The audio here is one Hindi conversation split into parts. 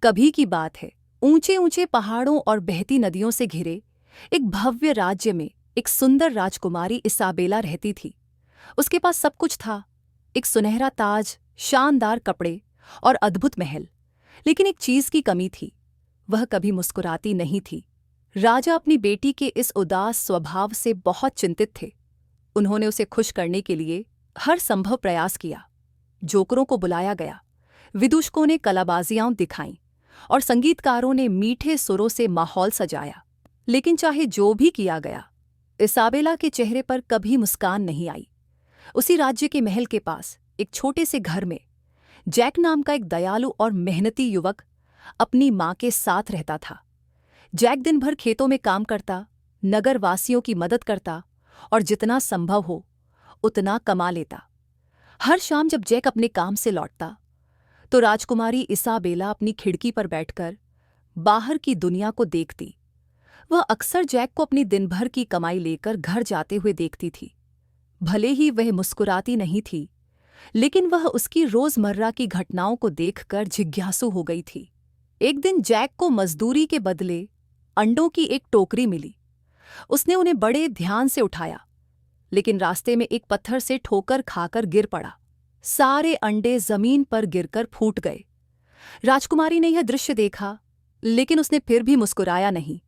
कभी की बात है, ऊंचे ऊंचे पहाड़ों और बहती नदियों से घिरे एक भव्य राज्य में एक सुंदर राजकुमारी इसाबेला रहती थी। उसके पास सब कुछ था, एक सुनहरा ताज, शानदार कपड़े और अद्भुत महल। लेकिन एक चीज की कमी थी, वह कभी मुस्कुराती नहीं थी। राजा अपनी बेटी के इस उदास स्वभाव से बहुत चिंतित थे। उन्होंने उसे खुश करने के लिए हर संभव प्रयास किया। जोकरों को बुलाया गया, विदूषकों ने कलाबाजियां दिखाईं और संगीतकारों ने मीठे सुरों से माहौल सजाया। लेकिन चाहे जो भी किया गया, इसाबेला के चेहरे पर कभी मुस्कान नहीं आई। उसी राज्य के महल के पास एक छोटे से घर में जैक नाम का एक दयालु और मेहनती युवक अपनी माँ के साथ रहता था। जैक दिन भर खेतों में काम करता, नगर वासियों की मदद करता और जितना संभव हो उतना कमा लेता। हर शाम जब जैक अपने काम से लौटता तो राजकुमारी इसाबेला अपनी खिड़की पर बैठकर बाहर की दुनिया को देखती। वह अक्सर जैक को अपनी दिन भर की कमाई लेकर घर जाते हुए देखती थी। भले ही वह मुस्कुराती नहीं थी, लेकिन वह उसकी रोजमर्रा की घटनाओं को देखकर जिज्ञासु हो गई थी। एक दिन जैक को मजदूरी के बदले अंडों की एक टोकरी मिली। उसने उन्हें बड़े ध्यान से उठाया, लेकिन रास्ते में एक पत्थर से ठोकर खाकर गिर पड़ा। सारे अंडे जमीन पर गिरकर फूट गए। राजकुमारी ने यह दृश्य देखा, लेकिन उसने फिर भी मुस्कुराया नहीं।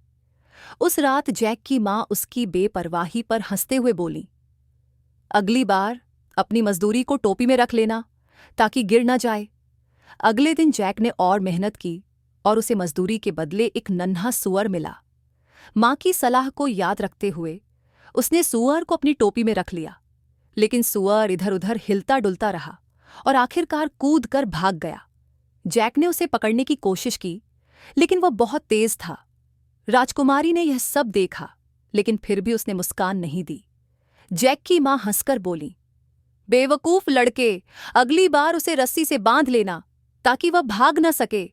उस रात जैक की माँ उसकी बेपरवाही पर हंसते हुए बोली, अगली बार अपनी मजदूरी को टोपी में रख लेना ताकि गिर न जाए। अगले दिन जैक ने और मेहनत की और उसे मजदूरी के बदले एक नन्हा सूअर मिला। माँ की सलाह को याद रखते हुए उसने सूअर को अपनी टोपी में रख लिया, लेकिन सूअर इधर उधर हिलता डुलता रहा और आखिरकार कूद कर भाग गया। जैक ने उसे पकड़ने की कोशिश की, लेकिन वह बहुत तेज था। राजकुमारी ने यह सब देखा, लेकिन फिर भी उसने मुस्कान नहीं दी। जैक की माँ हंसकर बोली, बेवकूफ लड़के, अगली बार उसे रस्सी से बांध लेना ताकि वह भाग न सके।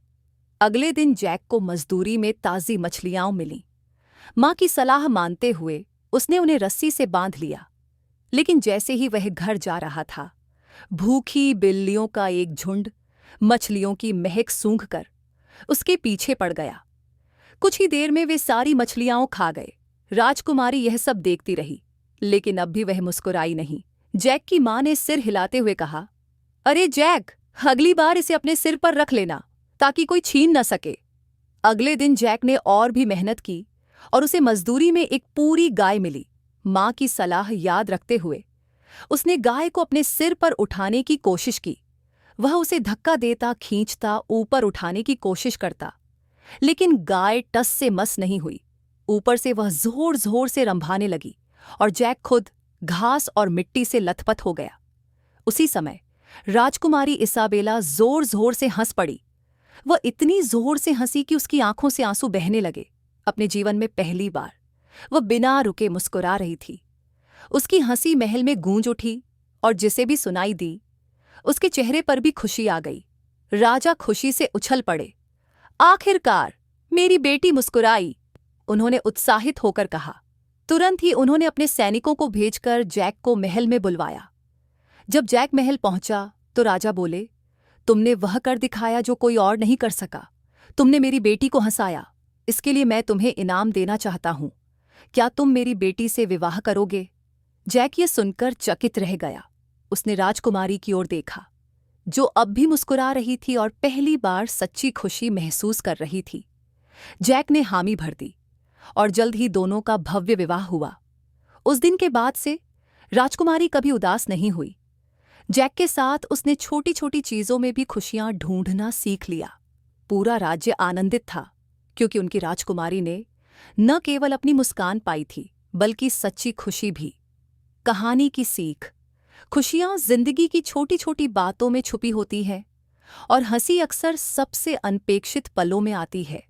अगले दिन जैक को मजदूरी में ताज़ी मछलियां मिलीं। माँ की सलाह मानते हुए उसने उन्हें रस्सी से बांध लिया, लेकिन जैसे ही वह घर जा रहा था, भूखी बिल्लियों का एक झुंड मछलियों की महक सूंघकर उसके पीछे पड़ गया। कुछ ही देर में वे सारी मछलियां खा गए। राजकुमारी यह सब देखती रही, लेकिन अब भी वह मुस्कुराई नहीं। जैक की माँ ने सिर हिलाते हुए कहा, अरे जैक, अगली बार इसे अपने सिर पर रख लेना ताकि कोई छीन न सके। अगले दिन जैक ने और भी मेहनत की और उसे मजदूरी में एक पूरी गाय मिली। माँ की सलाह याद रखते हुए उसने गाय को अपने सिर पर उठाने की कोशिश की। वह उसे धक्का देता, खींचता, ऊपर उठाने की कोशिश करता, लेकिन गाय टस से मस नहीं हुई। ऊपर से वह जोर जोर से रंभाने लगी और जैक खुद घास और मिट्टी से लथपथ हो गया। उसी समय राजकुमारी इसाबेला जोर जोर से हंस पड़ी। वह इतनी जोर से हंसी कि उसकी आंखों से आंसू बहने लगे। अपने जीवन में पहली बार वह बिना रुके मुस्कुरा रही थी। उसकी हंसी महल में गूंज उठी और जिसे भी सुनाई दी, उसके चेहरे पर भी खुशी आ गई। राजा खुशी से उछल पड़े, आखिरकार मेरी बेटी मुस्कुराई, उन्होंने उत्साहित होकर कहा। तुरंत ही उन्होंने अपने सैनिकों को भेजकर जैक को महल में बुलवाया। जब जैक महल पहुंचा तो राजा बोले, तुमने वह कर दिखाया जो कोई और नहीं कर सका। तुमने मेरी बेटी को हंसाया, इसके लिए मैं तुम्हें इनाम देना चाहता हूं। क्या तुम मेरी बेटी से विवाह करोगे? जैक ये सुनकर चकित रह गया। उसने राजकुमारी की ओर देखा, जो अब भी मुस्कुरा रही थी और पहली बार सच्ची खुशी महसूस कर रही थी। जैक ने हामी भर दी और जल्द ही दोनों का भव्य विवाह हुआ। उस दिन के बाद से राजकुमारी कभी उदास नहीं हुई। जैक के साथ उसने छोटी छोटी चीजों में भी खुशियां ढूंढना सीख लिया। पूरा राज्य आनंदित था, क्योंकि उनकी राजकुमारी ने न केवल अपनी मुस्कान पाई थी, बल्कि सच्ची खुशी भी। कहानी की सीख, खुशियां जिंदगी की छोटी छोटी बातों में छुपी होती हैं और हंसी अक्सर सबसे अनपेक्षित पलों में आती है।